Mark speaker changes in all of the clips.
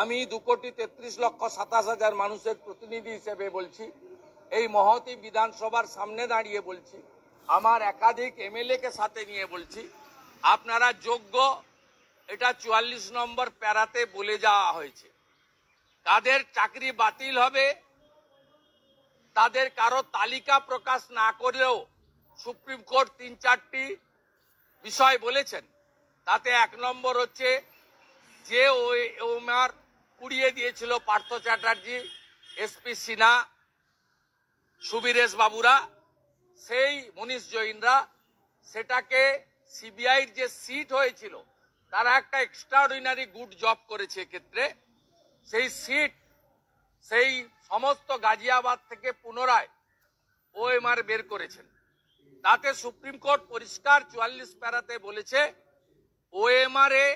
Speaker 1: আমি 2,33,27,000 মানুষের প্রতিনিধি হিসেবে বলছি, এই মহতী বিধানসভার সামনে দাঁড়িয়ে বলছি, আমার একাধিক এমএলএ কে সাথে নিয়ে বলছি, আপনারা যোগ্য। এটা 44 নম্বর প্যারাতে বলে যাওয়া হয়েছে। কাদের চাকরি বাতিল হবে তাদের কারো তালিকা প্রকাশ না করলেও সুপ্রিম কোর্ট 3-4টি বিষয় বলেছেন। তাতে 1 নম্বর হচ্ছে যে ওমার কুড়িয়ে দিয়েছিল পার্থ চ্যাটার্জি, এসপি সিনহা, সুবীরেশ বাবুরা, সেই মনীষ জৈনরা, সেটাকে সিবিআইর যে সিট হয়েছিল তারা একটা এক্সট্রাঅর্ডিনারি গুড জব করেছে। এক্ষেত্রে সেই সিট সেই সমস্ত গাজিয়াবাদ থেকে পুনরায় ওএমআর বের করেছেন। তাতে সুপ্রিম কোর্ট পরিষ্কার 44 প্যারাতে বলেছে ওএমআর এ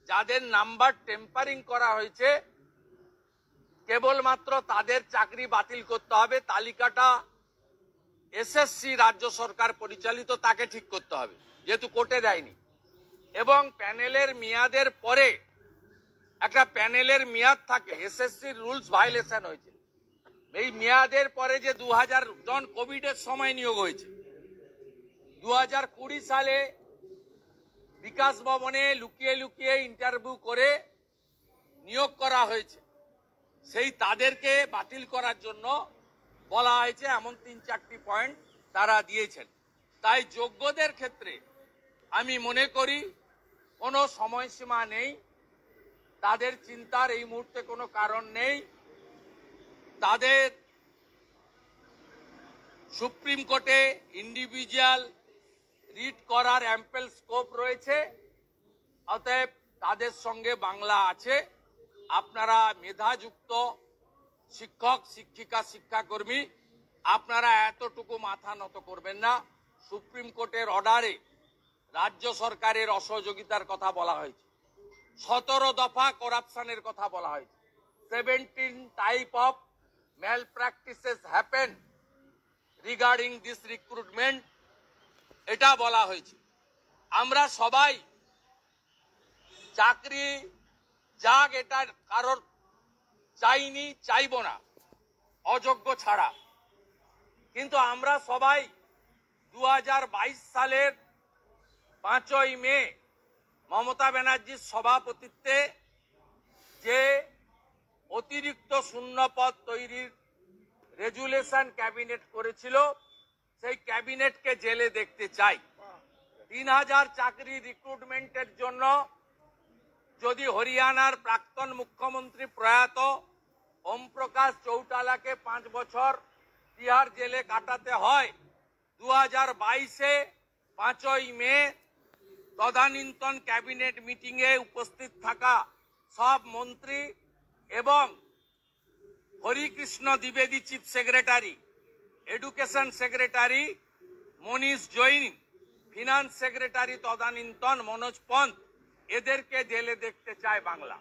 Speaker 1: যাদের নাম্বার টেম্পারিং করা হয়েছে কেবলমাত্র তাদের চাকরি বাতিল করতে হবে। তালিকাটা এসএসসি রাজ্য সরকার পরিচালিত, তাকে ঠিক করতে হবে, যেহেতু কোর্টে দেয়নি। এবং প্যানেলের মেয়াদের পরে একটা প্যানেলের মেয়াদ থাকে, এসএসসির রুলস ভায়োলেশন হয়েছে। এই মেয়াদের পরে যে 2000 জন কোভিডের সময় নিয়োগ হয়েছে, 2020 সালে বিকাশ ভবনে লুকিয়ে লুকিয়ে ইন্টারভিউ করে নিয়োগ করা হয়েছে, সেই তাদেরকে বাতিল করার জন্য বলা হয়েছে। এমন 3-4টি পয়েন্ট তারা দিয়েছেন। তাই যোগ্যদের ক্ষেত্রে আমি মনে করি কোনো সময়সীমা নেই, তাদের চিন্তার এই মুহূর্তে কোনো কারণ নেই। তাদের সুপ্রিম কোর্টে ইন্ডিভিজুয়াল রিট করার অ্যাম্পেল স্কোপ রয়েছে, অতএব তাদের সঙ্গে বাংলা আছে। আপনারা মেধাযুক্ত শিক্ষক, শিক্ষিকা, শিক্ষাকর্মী, আপনারা এতটুকু মাথা নত করবেন না। সুপ্রিম কোর্টের অর্ডারে রাজ্য সরকারের অসহযোগিতার কথা বলা হয়েছে, 17 দফা করাপশনের কথা বলা হয়েছে, 17 type of malpractices happen regarding this recruitment, এটা বলা হয়েছে। আমরা সবাই চাকরি যাক, এটা কারোর চাইনি, চাইব না, অযোগ্য ছাড়া। কিন্তু আমরা সবাই 2022 সালের 5ই মে মমতা ব্যানার্জির সভাপতিত্বে যে অতিরিক্ত শূন্যপদ তৈরির রেজুলেশন ক্যাবিনেট করেছিল, সেই ক্যাবিনেটকে জেলে দেখতে চাই। 3000 চাকরি রিক্রুটমেন্টের জন্য যদি হরিয়ানার প্রাক্তন মুখ্যমন্ত্রী প্রয়াত ওম প্রকাশ চৌটালাকে 5 বছর তিহার জেলে কাটাতে হয়, 2022-এ 5ই মে তদানীন্তন ক্যাবিনেট মিটিংয়ে উপস্থিত থাকা সব মন্ত্রী এবং হরিকৃষ্ণ দ্বিবেদী chief secretary, education secretary Manish Jain, finance secretary তদানীন্তন মনোজ পন্ত, এদেরকে জেলে দেখতে চায় বাংলা।